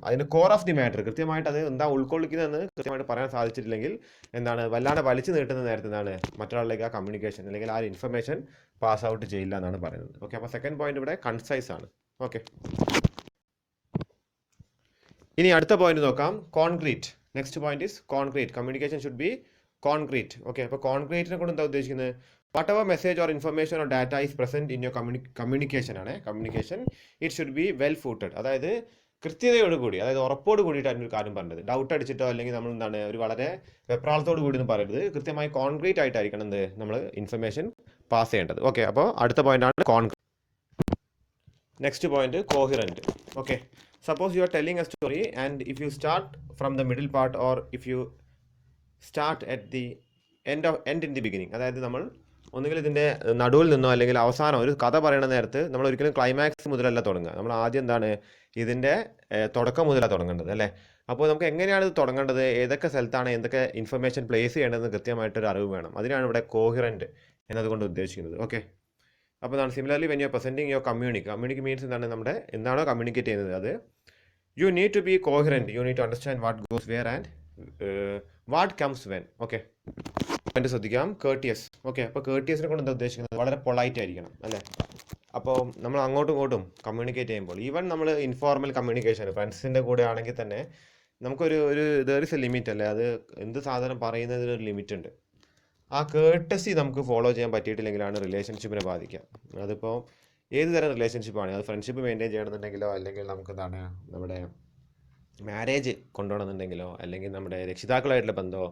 അതിൻ്റെ കോർ ഓഫ് ദി മാറ്റർ കൃത്യമായിട്ട് അത് എന്താ ഉൾക്കൊള്ളിക്കുന്നതെന്ന് കൃത്യമായിട്ട് പറയാൻ സാധിച്ചിട്ടില്ലെങ്കിൽ എന്താണ് വല്ലാണ്ട് വലിച്ചു നീട്ടുന്ന നേരത്തെ എന്താണ് മറ്റൊരാളിലേക്ക് ആ കമ്മ്യൂണിക്കേഷൻ അല്ലെങ്കിൽ ആ ഇൻഫർമേഷൻ പാസ് ഔട്ട് ചെയ്യില്ല എന്നാണ് പറയുന്നത്. ഓക്കെ അപ്പോൾ സെക്കൻഡ് പോയിന്റ് ഇവിടെ കൺസൈസ് ആണ്. ഓക്കെ ഇനി അടുത്ത പോയിന്റ് നോക്കാം, concrete. Next point is concrete. Communication should be concrete. Okay അപ്പോൾ കോൺക്രീറ്റിനെ കൊണ്ട് എന്താ ഉദ്ദേശിക്കുന്നത്, whatever message or information or data is present in your communication ആണ്. Communication it should be well footed. അതായത് കൃത്യതയോട് കൂടി, അതായത് ഉറപ്പോട് കൂടിയിട്ടാണ് ഒരു കാര്യം പറഞ്ഞത്. ഡൗട്ട് അടിച്ചിട്ടോ അല്ലെങ്കിൽ നമ്മൾ എന്താണ് ഒരു വളരെ വെപ്രാളത്തോട് കൂടി ഒന്നും പറയരുത്. കൃത്യമായി കോൺക്രീറ്റ് ആയിട്ടായിരിക്കണം എന്ത് നമ്മൾ ഇൻഫർമേഷൻ പാസ് ചെയ്യേണ്ടത്. ഓക്കെ അപ്പോൾ അടുത്ത പോയിന്റ് ആണ് concrete. Next point coherent. Okay suppose you are telling a story and if you start from the middle part or if you start at the end in the beginning. അതായത് നമ്മൾ ഒന്നുകിൽ ഇതിൻ്റെ നടുവിൽ നിന്നോ അല്ലെങ്കിൽ അവസാനം ഒരു കഥ പറയുന്ന നേരത്ത് നമ്മൾ ഒരിക്കലും ക്ലൈമാക്സ് മുതലല്ല തുടങ്ങുക. നമ്മൾ ആദ്യം എന്താണ് ഇതിൻ്റെ തുടക്കം മുതലാണ് തുടങ്ങേണ്ടത് അല്ലേ. അപ്പോൾ നമുക്ക് എങ്ങനെയാണ് ഇത് തുടങ്ങേണ്ടത്, ഏതൊക്കെ സ്ഥലത്താണ് എന്തൊക്കെ ഇൻഫർമേഷൻ പ്ലേസ് ചെയ്യേണ്ടതെന്ന് കൃത്യമായിട്ടൊരു അറിവ് വേണം. അതിനാണ് ഇവിടെ കോഹിറൻറ്റ് എന്നതുകൊണ്ട് ഉദ്ദേശിക്കുന്നത്. ഓക്കെ അപ്പോൾ എന്താണ് similarly when you are presenting your കമ്മ്യൂണിക്ക് മീൻസ് എന്താണ് നമ്മുടെ എന്താണോ കമ്മ്യൂണിക്കേറ്റ് ചെയ്യുന്നത് അത് you need to be coherent. You need to understand what goes where and what comes when. Okay എൻ്റെ ശ്രദ്ധിക്കാം, കേർട്ടിയസ്. ഓക്കെ അപ്പോൾ കേർട്ടിയസിനെ കൊണ്ട് എന്താ ഉദ്ദേശിക്കുന്നത്, വളരെ പൊളൈറ്റ് ആയിരിക്കണം അല്ലേ. അപ്പോൾ നമ്മൾ അങ്ങോട്ടും ഇങ്ങോട്ടും കമ്മ്യൂണിക്കേറ്റ് ചെയ്യുമ്പോൾ ഈവൻ നമ്മൾ ഇൻഫോർമൽ കമ്മ്യൂണിക്കേഷൻ ഫ്രണ്ട്സിൻ്റെ കൂടെ ആണെങ്കിൽ തന്നെ നമുക്കൊരു ദർ ഇസ് എ ലിമിറ്റ് അല്ലേ. അത് എന്ത് സാധനം പറയുന്നതിനൊരു ലിമിറ്റ് ഉണ്ട്. ആ കേർട്ടസി നമുക്ക് ഫോളോ ചെയ്യാൻ പറ്റിയിട്ടില്ലെങ്കിലാണ് റിലേഷൻഷിപ്പിനെ ബാധിക്കുക. അതിപ്പോൾ ഏത് തരം റിലേഷൻഷിപ്പാണ്, അത് ഫ്രണ്ട്ഷിപ്പ് മെയിൻറ്റെയിൻ ചെയ്യണമെന്നുണ്ടെങ്കിലോ അല്ലെങ്കിൽ നമുക്ക് എന്താണ് നമ്മുടെ മാരേജ് കൊണ്ടുപോകണമെന്നുണ്ടെങ്കിലോ അല്ലെങ്കിൽ നമ്മുടെ രക്ഷിതാക്കളായിട്ടുള്ള ബന്ധമോ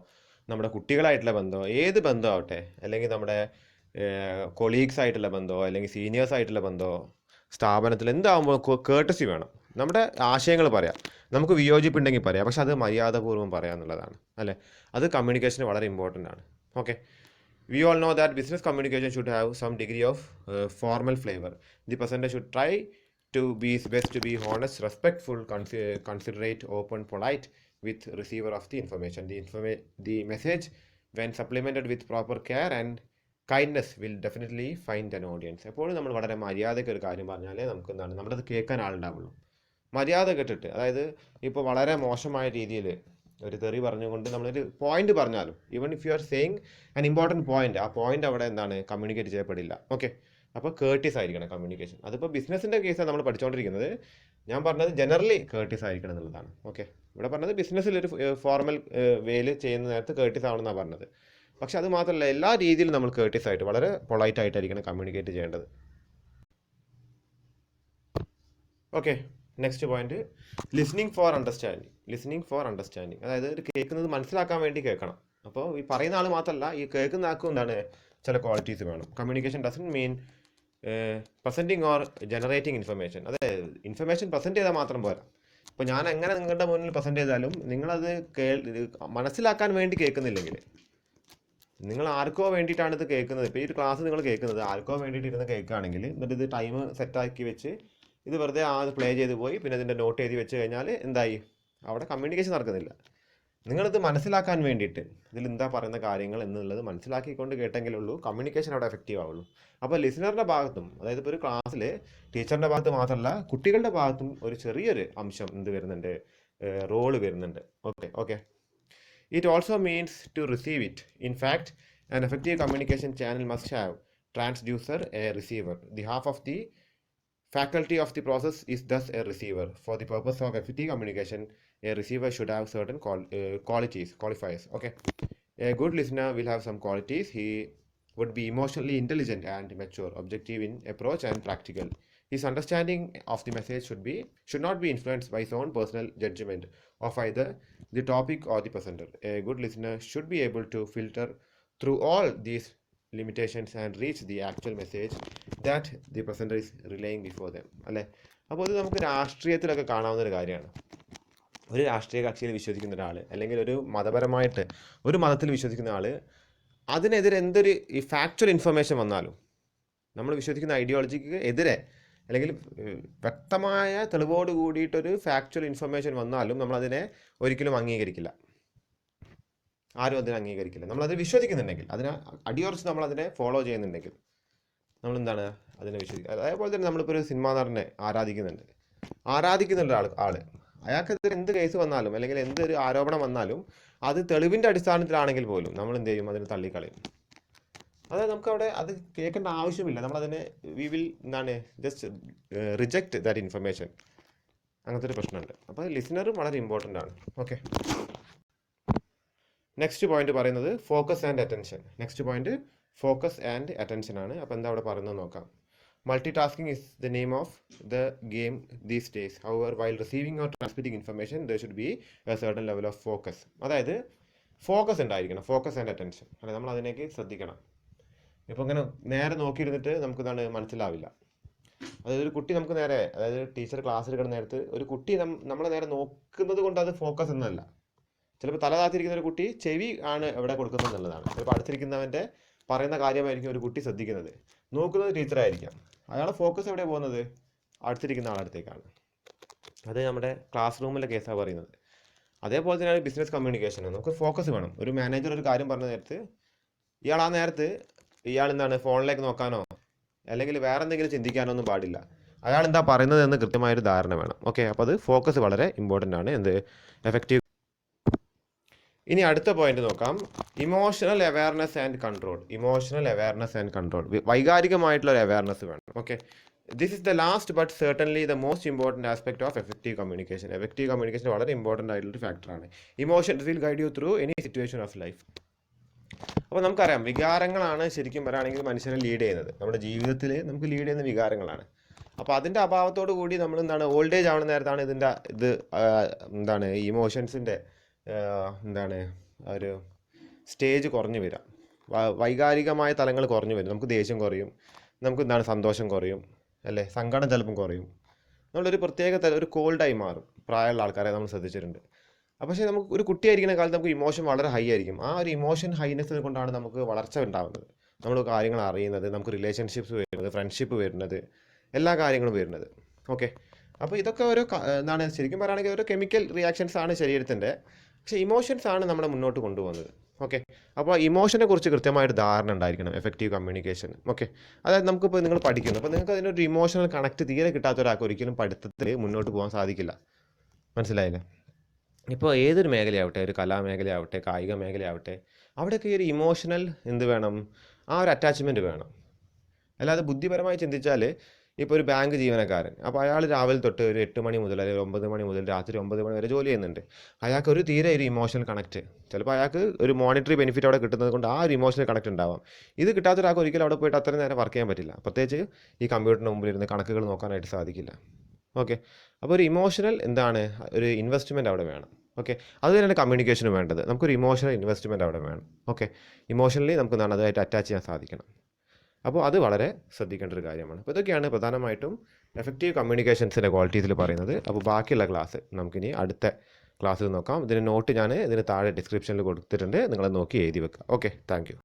നമ്മുടെ കുട്ടികളായിട്ടുള്ള ബന്ധമോ ഏത് ബന്ധമാവട്ടെ അല്ലെങ്കിൽ നമ്മുടെ കൊളീഗ്സ് ആയിട്ടുള്ള ബന്ധമോ അല്ലെങ്കിൽ സീനിയേഴ്സ് ആയിട്ടുള്ള ബന്ധമോ സ്ഥാപനത്തിൽ എന്താകുമ്പോൾ കേർട്ടസി വേണം. നമ്മുടെ ആശയങ്ങൾ പറയാം, നമുക്ക് വിയോജിപ്പുണ്ടെങ്കിൽ പറയാം, പക്ഷെ അത് മര്യാദപൂർവ്വം പറയാം എന്നുള്ളതാണ് അല്ലേ. അത് കമ്മ്യൂണിക്കേഷന് വളരെ ഇമ്പോർട്ടൻ്റ് ആണ്. Okay we all know that business communication should have some degree of formal flavor. The presenter should try to be his best to be honest, respectful, considerate, open, polite with receiver of the information. The message when supplemented with proper care and kindness will definitely find an audience. എപ്പോഴും നമ്മൾ വളരെ മര്യാദയ്ക്ക് ഒരു കാര്യം പറഞ്ഞാലേ നമുക്ക് എന്താണ് നമ്മളത് കേൾക്കാൻ ആളുണ്ടാവുള്ളൂ. മര്യാദ കേട്ടിട്ട്, അതായത് ഇപ്പോൾ വളരെ മോശമായ രീതിയിൽ ഒരു തെറി പറഞ്ഞുകൊണ്ട് നമ്മളൊരു പോയിന്റ് പറഞ്ഞാലും even if you are saying an important point, ആ പോയിന്റ് അവിടെ എന്താണ് കമ്മ്യൂണിക്കേറ്റ് ചെയ്യപ്പെടില്ല. ഓക്കെ അപ്പോൾ കേർട്ടിസ് ആയിരിക്കണം കമ്മ്യൂണിക്കേഷൻ. അതിപ്പോൾ ബിസിനസ്സിൻ്റെ കേസാണ് നമ്മൾ പഠിച്ചുകൊണ്ടിരിക്കുന്നത്. ഞാൻ പറഞ്ഞത് ജനറലി കേർട്ടിസ് ആയിരിക്കണം എന്നുള്ളതാണ്. ഓക്കെ, ഇവിടെ പറഞ്ഞത് ബിസിനസ്സിലൊരു ഫോർമൽ വേയിൽ ചെയ്യുന്ന നേരത്ത് കേർട്ടിസ് ആവണമെന്നാണ് പറഞ്ഞത്. പക്ഷെ അത് മാത്രമല്ല, എല്ലാ രീതിയിലും നമ്മൾ കേർട്ടിസ് ആയിട്ട് വളരെ പൊളൈറ്റ് ആയിട്ടായിരിക്കണം കമ്മ്യൂണിക്കേറ്റ് ചെയ്യേണ്ടത്. Okay, next point, listening for understanding. Listening for understanding, അതായത് ഒരു കേൾക്കുന്നത് മനസ്സിലാക്കാൻ വേണ്ടി കേൾക്കണം. അപ്പോൾ ഈ പറയുന്ന ആൾ മാത്രമല്ല, ഈ കേൾക്കുന്ന ആൾക്കും എന്താണ് ചില ക്വാളിറ്റീസ് വേണം. Communication doesn't mean presenting or generating information. അതായത് ഇൻഫർമേഷൻ പ്രസൻറ്റ് ചെയ്താൽ മാത്രം പോരാ. ഇപ്പോൾ ഞാൻ എങ്ങനെ നിങ്ങളുടെ മുന്നിൽ പ്രസൻറ്റ് ചെയ്താലും നിങ്ങളത് മനസ്സിലാക്കാൻ വേണ്ടി കേൾക്കുന്നില്ലെങ്കിൽ, നിങ്ങൾ ആർക്കോ വേണ്ടിയിട്ടാണ് ഇത് കേൾക്കുന്നത്. ഇപ്പോൾ ഈ ഒരു ക്ലാസ് നിങ്ങൾ കേൾക്കുന്നത് ആർക്കോ വേണ്ടിയിട്ട് ഇരുന്ന് കേൾക്കുകയാണെങ്കിൽ, എന്നിട്ട് ഇത് ടൈം സെറ്റാക്കി വെച്ച് ഇത് വെറുതെ പ്ലേ ചെയ്ത് പോയി പിന്നെ ഇതിൻ്റെ നോട്ട് എഴുതി വെച്ച് കഴിഞ്ഞാൽ എന്തായി, അവിടെ കമ്മ്യൂണിക്കേഷൻ നടക്കുന്നില്ല. നിങ്ങളിത് മനസ്സിലാക്കാൻ വേണ്ടിയിട്ട് ഇതിൽ എന്താ പറയുന്ന കാര്യങ്ങൾ എന്നുള്ളത് മനസ്സിലാക്കിക്കൊണ്ട് കേട്ടെങ്കിലേ ഉള്ളൂ കമ്മ്യൂണിക്കേഷൻ അവിടെ എഫക്റ്റീവ് ആവുള്ളൂ. അപ്പോൾ ലിസണറുടെ ഭാഗത്തും, അതായത് ഇപ്പോൾ ഒരു ക്ലാസ്സിൽ ടീച്ചറിൻ്റെ ഭാഗത്ത് മാത്രമല്ല കുട്ടികളുടെ ഭാഗത്തും ഒരു ചെറിയൊരു അംശം എന്ത് വരുന്നുണ്ട്, റോള് വരുന്നുണ്ട്. Okay it also means to receive it. In fact an effective communication channel must have transducer, a receiver. The half of the faculty of the process is thus a receiver. For the purpose of effective communication, a receiver should have certain qualifiers. Okay, a good listener will have some qualities. He would be emotionally intelligent and mature, objective in approach and practical. His understanding of the message should not be influenced by his own personal judgment of either the topic or the presenter. A good listener should be able to filter through all these limitations and reach the actual message that the presenter is relaying before them. അല്ലേ? അപ്പോൾ ഇത് നമുക്ക് രാഷ്ട്രീയത്തിലൊക്കെ കാണാവുന്ന ഒരു കാര്യമാണ്. ഒരു രാഷ്ട്രീയ കക്ഷിയിൽ വിശ്വസിക്കുന്ന ഒരാൾ, അല്ലെങ്കിൽ ഒരു മതപരമായിട്ട് ഒരു മതത്തിൽ വിശ്വസിക്കുന്ന ആൾ, അതിനെതിരെ എന്തൊരു ഈ ഫാക്ച്വൽ ഇൻഫർമേഷൻ വന്നാലും, നമ്മൾ വിശ്വസിക്കുന്ന ഐഡിയോളജിക്ക് എതിരെ അല്ലെങ്കിൽ വ്യക്തമായ തെളിവോട് കൂടിയിട്ടൊരു ഫാക്ച്വൽ ഇൻഫർമേഷൻ വന്നാലും നമ്മളതിനെ ഒരിക്കലും അംഗീകരിക്കില്ല. ആരും അതിനെ അംഗീകരിക്കില്ല. നമ്മളത് വിശ്വസിക്കുന്നുണ്ടെങ്കിൽ, അതിനെ അടിയുറച്ച് നമ്മളതിനെ ഫോളോ ചെയ്യുന്നുണ്ടെങ്കിൽ നമ്മളെന്താണ് അതിനെ വിശ്വസിക്കുക. അതേപോലെ തന്നെ നമ്മളിപ്പോൾ ഒരു സിനിമാ നടനെ ആരാധിക്കുന്ന ആൾ അയാൾക്കെതിരെ എന്ത് കേസ് വന്നാലും അല്ലെങ്കിൽ എന്തൊരു ആരോപണം വന്നാലും അത് തെളിവിൻ്റെ അടിസ്ഥാനത്തിലാണെങ്കിൽ പോലും നമ്മൾ എന്ത് ചെയ്യും, അതിനെ തള്ളിക്കളയും. അതായത് നമുക്കവിടെ അത് കേൾക്കേണ്ട ആവശ്യമില്ല. നമ്മളതിനെ ജസ്റ്റ് റിജക്റ്റ് ദാറ്റ് ഇൻഫർമേഷൻ. അങ്ങനത്തെ ഒരു പ്രശ്നമുണ്ട്. അപ്പോൾ ലിസണറും വളരെ ഇമ്പോർട്ടൻ്റ് ആണ്. ഓക്കെ, നെക്സ്റ്റ് പോയിന്റ് പറയുന്നത് focus and attention. Next point focus and attention ആണ്. അപ്പോൾ എന്താ അവിടെ പറയുന്നത് നോക്കാം. Multi tasking is the name of the game these days. However while receiving or transmitting information there should be A certain level of focus. അതായത് focus ഉണ്ടായിരിക്കണം, focus and attention. അല്ലെ, നമ്മൾ അതിനേക്ക് ശ്രദ്ധിക്കണം. ഇപ്പോൾ ഇങ്ങനെ നേരെ നോക്കിയിരുന്നിട്ട് നമുക്ക് എന്താണ് മനസ്സിലാവില്ല. അതായത് ഒരു കുട്ടി നമുക്ക് നേരെ, അതായത് ടീച്ചർ ക്ലാസ് എടുക്കുന്ന നേരത്ത് ഒരു കുട്ടി നമ്മളെ നേരെ നോക്കുന്നത് കൊണ്ട് അത് ഫോക്കസ് എന്നല്ല. ചിലപ്പോൾ തല താത്തിരിക്കുന്ന ഒരു കുട്ടി ചെവി ആണ് എവിടെ കൊടുക്കുന്നത് എന്നുള്ളതാണ്. ചിലപ്പോൾ അടുത്തിരിക്കുന്നവൻ്റെ പറയുന്ന കാര്യമായിരിക്കും ഒരു കുട്ടി ശ്രദ്ധിക്കുന്നത്, നോക്കുന്നത് ടീച്ചറായിരിക്കാം. അയാളെ ഫോക്കസ് എവിടെ പോകുന്നത്, അടുത്തിരിക്കുന്ന ആളടുത്തേക്കാണ്. അത് നമ്മുടെ ക്ലാസ് റൂമിലെ കേസാണ് പറയുന്നത്. അതേപോലെ തന്നെയാണ് ബിസിനസ് കമ്മ്യൂണിക്കേഷൻ. നമുക്ക് ഫോക്കസ് വേണം. ഒരു മാനേജർ ഒരു കാര്യം പറഞ്ഞ നേരത്ത് ഇയാൾ എന്താണ് ഫോണിലേക്ക് നോക്കാനോ അല്ലെങ്കിൽ വേറെ എന്തെങ്കിലും ചിന്തിക്കാനോ ഒന്നും പാടില്ല. അയാൾ എന്താ പറയുന്നത് എന്ന് കൃത്യമായൊരു ധാരണ വേണം. ഓക്കെ, അപ്പോൾ അത് ഫോക്കസ് വളരെ ഇമ്പോർട്ടൻ്റ് ആണ്. എഫക്റ്റീവ്. ഇനി അടുത്ത പോയിന്റ് നോക്കാം, emotional awareness and control. Emotional awareness and control, വൈകാരികമായിട്ടുള്ള ഒരു അവയർനെസ് വേണം. Okay, this is the last but certainly the most important aspect of effective communication. Effective communication വളരെ ഇമ്പോർട്ടൻ്റ് ആയിട്ടുള്ളൊരു ഫാക്ടറാണ്. Emotions will guide you through any situation of life. അപ്പോൾ നമുക്കറിയാം, വികാരങ്ങളാണ് ശരിക്കും പറയുകയാണെങ്കിൽ മനുഷ്യനെ ലീഡ് ചെയ്യുന്നത്. നമ്മുടെ ജീവിതത്തിൽ നമുക്ക് ലീഡ് ചെയ്യുന്ന വികാരങ്ങളാണ്. അപ്പോൾ അതിൻ്റെ അഭാവത്തോടു കൂടി നമ്മൾ ഓൾഡ് ഏജ് ആവുന്ന നേരത്താണ് ഇമോഷൻസിൻ്റെ ഒരു സ്റ്റേജ് കുറഞ്ഞു വരാം. വൈകാരികമായ തലങ്ങൾ കുറഞ്ഞു വരും. നമുക്ക് ദേഷ്യം കുറയും, നമുക്ക് സന്തോഷം കുറയും, അല്ലേ, സങ്കടം ചിലപ്പം കുറയും. നമ്മളൊരു പ്രത്യേക ഒരു കോൾഡായി മാറും. പ്രായമുള്ള ആൾക്കാരെ നമ്മൾ ശ്രദ്ധിച്ചിട്ടുണ്ട്. പക്ഷേ നമുക്ക് ഒരു കുട്ടിയായിരിക്കുന്ന കാലത്ത് നമുക്ക് ഇമോഷൻ വളരെ ഹൈ ആയിരിക്കും. ആ ഒരു ഇമോഷൻ ഹൈനെസ് കൊണ്ടാണ് നമുക്ക് വളർച്ച ഉണ്ടാകുന്നത്, നമ്മൾ കാര്യങ്ങൾ അറിയുന്നത്, നമുക്ക് റിലേഷൻഷിപ്സ് വരുന്നത്, ഫ്രണ്ട്ഷിപ്പ് വരുന്നത്, എല്ലാ കാര്യങ്ങളും വരുന്നത്. ഓക്കെ, അപ്പോൾ ഇതൊക്കെ ഓരോ ശരിക്കും പറയുകയാണെങ്കിൽ ഓരോ കെമിക്കൽ റിയാക്ഷൻസ് ആണ് ശരീരത്തിൻ്റെ. പക്ഷേ ഇമോഷൻസ് ആണ് നമ്മളെ മുന്നോട്ട് കൊണ്ടുപോകുന്നത്. ഓക്കെ, അപ്പോൾ ഇമോഷനെ കുറിച്ച് കൃത്യമായിട്ട് ധാരണ ഉണ്ടായിരിക്കണം എഫക്റ്റീവ് കമ്മ്യൂണിക്കേഷൻ. ഓക്കെ, അതായത് നമുക്കിപ്പോൾ നിങ്ങൾ പഠിക്കുന്നു, അപ്പോൾ നിങ്ങൾക്ക് അതിനൊരു ഇമോഷണൽ കണക്ട് തീരെ കിട്ടാത്ത ഒരാൾക്ക് ഒരിക്കലും പഠിത്തത്തിൽ മുന്നോട്ട് പോകാൻ സാധിക്കില്ല. മനസ്സിലായില്ലേ? ഇപ്പോൾ ഏതൊരു മേഖലയാവട്ടെ, ഒരു കലാമേഖലയാവട്ടെ, കായിക മേഖലയാവട്ടെ, അവിടെയൊക്കെ ഈ ഒരു ഇമോഷണൽ വേണം, ആ ഒരു അറ്റാച്ച്മെൻറ്റ് വേണം. അല്ലാതെ ബുദ്ധിപരമായി ചിന്തിച്ചാൽ ഇപ്പോൾ ഒരു ബാങ്ക് ജീവനക്കാരൻ, അപ്പോൾ അയാൾ രാവിലെ തൊട്ട് ഒരു 8 മണി മുതൽ അല്ലെങ്കിൽ 9 മണി മുതൽ രാത്രി 9 മണി വരെ ജോലി ചെയ്യുന്നുണ്ട്. അയാൾക്ക് ഒരു തീരെ ഒരു ഇമോഷണൽ കണക്റ്റ്, ചിലപ്പോൾ അയാൾക്ക് ഒരു മോണിറ്ററി ബെനിഫിറ്റ് അവിടെ കിട്ടുന്നത് കൊണ്ട് ആ ഒരു ഇമോഷണൽ കണക്റ്റ് ഉണ്ടാവാം. ഇത് കിട്ടാത്ത ഒരാൾക്ക് ഒരിക്കലും അവിടെ പോയിട്ട് അത്രയും നേരം വർക്ക് ചെയ്യാൻ പറ്റില്ല, പ്രത്യേകിച്ച് ഈ കമ്പ്യൂട്ടറിന് മുമ്പിൽ ഇരുന്ന് കണക്കുകൾ നോക്കാനായിട്ട് സാധിക്കില്ല. ഓക്കെ, അപ്പോൾ ഒരു ഇമോഷണൽ എന്താണ്, ഒരു ഇൻവെസ്റ്റ്മെൻറ്റ് അവിടെ വേണം. ഓക്കെ, അത് തന്നെയാണ് കമ്മ്യൂണിക്കേഷന് വേണ്ടത്. നമുക്കൊരു ഇമോഷണൽ ഇൻവെസ്റ്റ്മെൻറ്റ് അവിടെ വേണം. ഓക്കെ, ഇമോഷണലി നമുക്ക് എന്താണ് അതുമായിട്ട് അറ്റാച്ച് ചെയ്യാൻ സാധിക്കണം. അപ്പോൾ അത് വളരെ ശ്രദ്ധിക്കേണ്ട ഒരു കാര്യമാണ്. അപ്പോൾ ഇതൊക്കെയാണ് പ്രധാനമായിട്ടും എഫക്റ്റീവ് കമ്മ്യൂണിക്കേഷൻസിൻ്റെ ക്വാളിറ്റീസിൽ പറയുന്നത്. അപ്പോൾ ബാക്കിയുള്ള ക്ലാസ് നമുക്കിനി അടുത്ത ക്ലാസ്സിൽ നോക്കാം. ഇതിന് നോട്ട് ഞാൻ ഇതിന് താഴെ ഡിസ്ക്രിപ്ഷനിൽ കൊടുത്തിട്ടുണ്ട്, നിങ്ങളത് നോക്കി എഴുതി വെക്കുക. Okay, thank you.